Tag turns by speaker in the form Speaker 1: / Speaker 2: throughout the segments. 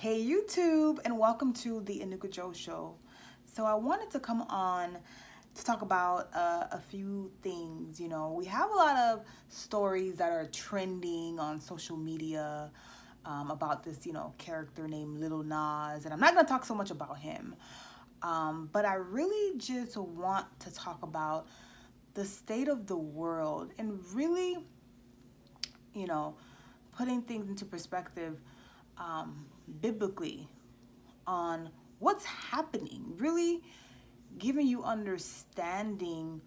Speaker 1: Hey YouTube, and welcome to the Anuka Joe Show. So I wanted to come on to talk about a few things. We have a lot of stories that are trending on social media about this, character named Lil Nas, and I'm not going to talk so much about him. But I really just want to talk about the state of the world and really, you know, putting things into perspective biblically on what's happening, really giving you understanding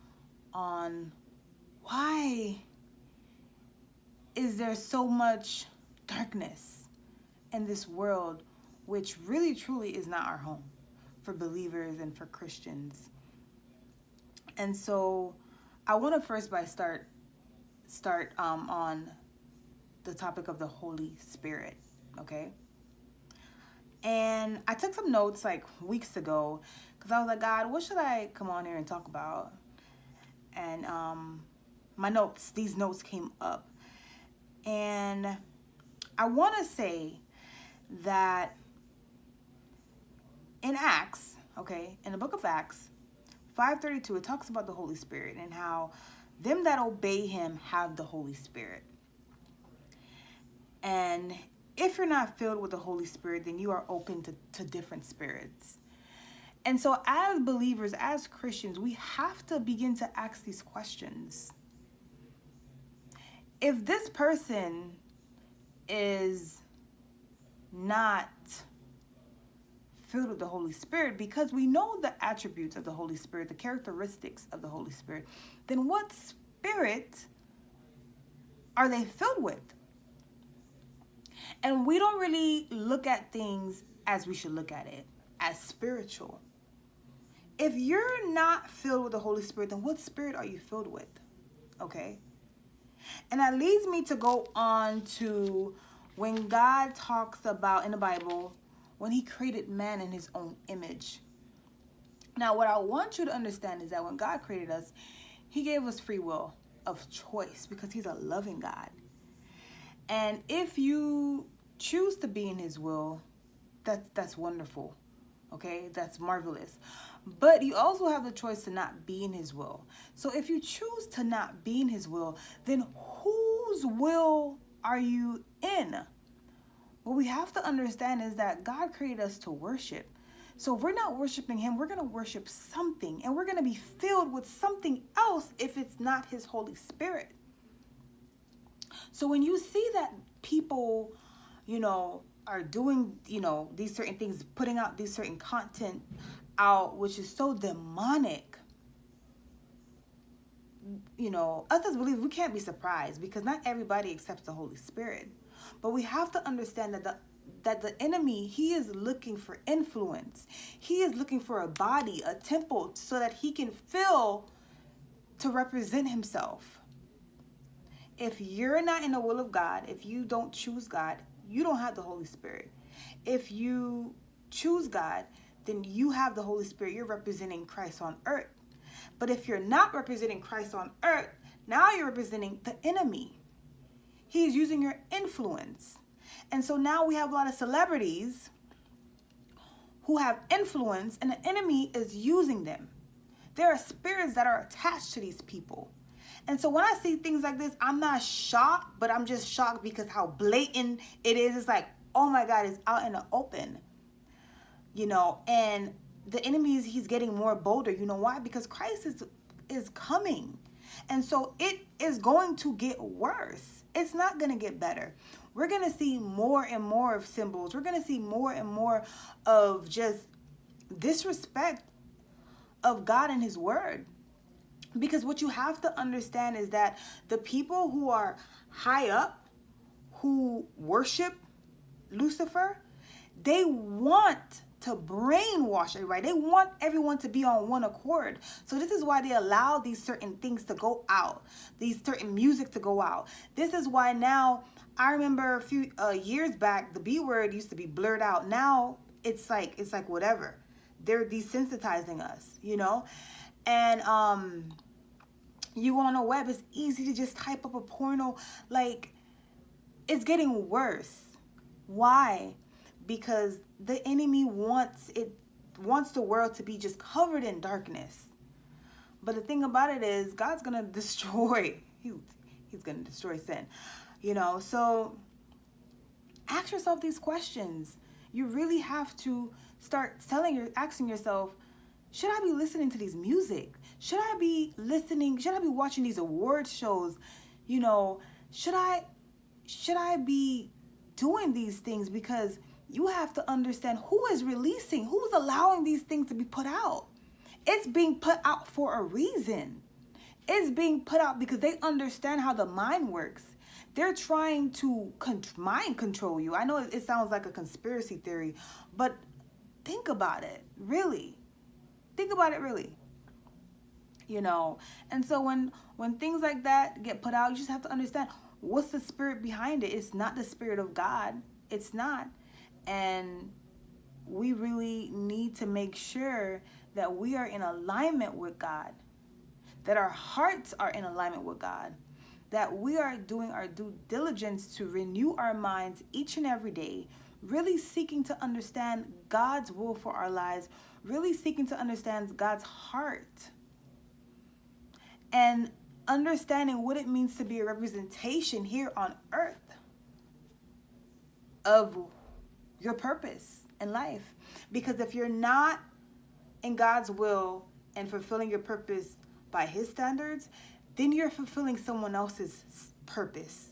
Speaker 1: on why is there so much darkness in this world, which really truly is not our home for believers and for Christians. And so I want to first start on the topic of the Holy Spirit, okay? And I took some notes like weeks ago because I was like, God, what should I come on here and talk about? And these notes came up. And I want to say that in Acts, okay, in the book of Acts 5:32, it talks about the Holy Spirit and how them that obey him have the Holy Spirit. And if you're not filled with the Holy Spirit, then you are open to different spirits. And so as believers, as Christians, we have to begin to ask these questions. If this person is not filled with the Holy Spirit, because we know the attributes of the Holy Spirit, the characteristics of the Holy Spirit, then what spirit are they filled with? And we don't really look at things as we should look at it, as spiritual. If you're not filled with the Holy Spirit, then what spirit are you filled with? Okay? And that leads me to go on to when God talks about in the Bible, when he created man in his own image. Now, what I want you to understand is that when God created us, he gave us free will of choice because he's a loving God. And if you choose to be in his will, that's wonderful. Okay, that's marvelous. But you also have the choice to not be in his will. So if you choose to not be in his will, then whose will are you in? What we have to understand is that God created us to worship. So if we're not worshiping him, we're going to worship something. And we're going to be filled with something else if it's not his Holy Spirit. So when you see that people, are doing, these certain things, putting out these certain content out, which is so demonic, us as believers, we can't be surprised because not everybody accepts the Holy Spirit. But we have to understand that the enemy, he is looking for influence. He is looking for a body, a temple, so that he can fill to represent himself. If you're not in the will of God, if you don't choose God, you don't have the Holy Spirit. If you choose God, then you have the Holy Spirit. You're representing Christ on earth. But if you're not representing Christ on earth, now you're representing the enemy. He's using your influence. And so now we have a lot of celebrities who have influence and the enemy is using them. There are spirits that are attached to these people. And so when I see things like this, I'm not shocked, but I'm just shocked because how blatant it is. It's like, oh my God, it's out in the open, and the enemy he's getting more bolder. You know why? Because Christ is coming. And so it is going to get worse. It's not going to get better. We're going to see more and more of symbols. We're going to see more and more of just disrespect of God and his word. Because what you have to understand is that the people who are high up, who worship Lucifer, they want to brainwash everybody. They want everyone to be on one accord. So this is why they allow these certain things to go out, these certain music to go out. This is why now, I remember a few years back, the B word used to be blurred out. Now it's like whatever. They're desensitizing us, And you on the web, it's easy to just type up a porno. Like, it's getting worse. Why? because the enemy wants the world to be just covered in darkness. But the thing about it is, God's gonna destroy. He's gonna destroy sin. So ask yourself these questions. You really have to start asking yourself, should I be listening to these music? Should I be watching these award shows? Should I be doing these things? Because you have to understand who's allowing these things to be put out. It's being put out for a reason. It's being put out because they understand how the mind works. They're trying to mind control you. I know it sounds like a conspiracy theory, but think about it, really. Think about it, really. And so when things like that get put out, you just have to understand what's the spirit behind it. It's not the spirit of God. It's not. And we really need to make sure that we are in alignment with God, that our hearts are in alignment with God, that we are doing our due diligence to renew our minds each and every day, really seeking to understand God's will for our lives, really seeking to understand God's heart, and understanding what it means to be a representation here on earth of your purpose in life. Because if you're not in God's will and fulfilling your purpose by his standards, then you're fulfilling someone else's purpose.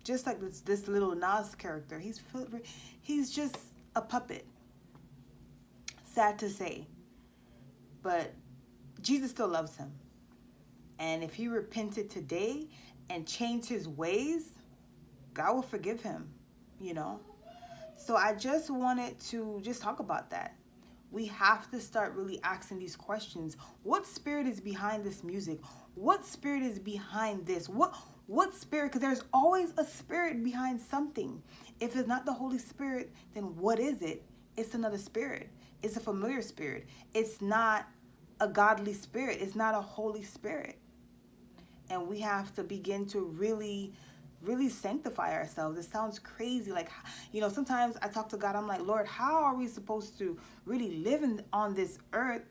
Speaker 1: Just like this Lil Nas character. He's just a puppet. Sad to say. But Jesus still loves him. And if he repented today and changed his ways, God will forgive him, So I just wanted to just talk about that. We have to start really asking these questions. What spirit is behind this music? What spirit is behind this? What spirit? Because there's always a spirit behind something. If it's not the Holy Spirit, then what is it? It's another spirit. It's a familiar spirit. It's not a godly spirit. It's not a Holy Spirit. And we have to begin to really sanctify ourselves. It sounds crazy. Like, sometimes I talk to God. I'm like, Lord, how are we supposed to really live on this earth,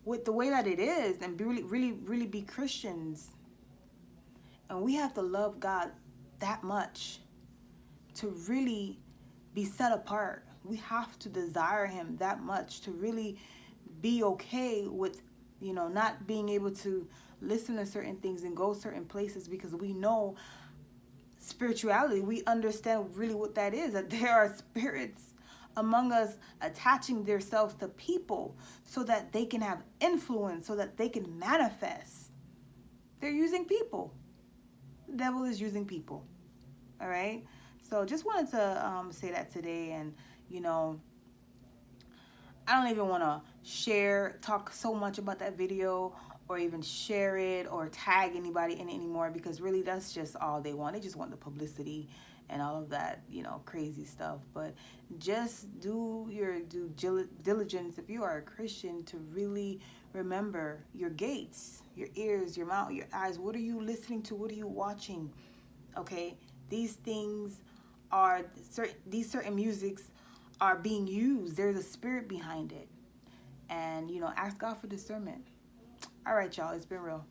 Speaker 1: with the way that it is, and really be Christians? And we have to love God that much to really be set apart. We have to desire him that much to really be okay with, not being able to listen to certain things and go certain places, because we know spirituality. We understand really what that is, that there are spirits among us attaching themselves to people so that they can have influence, so that they can manifest. They're using people. The devil is using people. All right? So just wanted to say that today. And, I don't even want to talk so much about that video, or even share it or tag anybody in it anymore, because really that's just all they want. They just want the publicity and all of that, crazy stuff. But just do your due diligence if you are a Christian, to really remember your gates, your ears, your mouth, your eyes. What are you listening to? What are you watching? Okay, these things are these certain musics are being used. There's a spirit behind it, and ask God for discernment. All right, y'all, it's been real.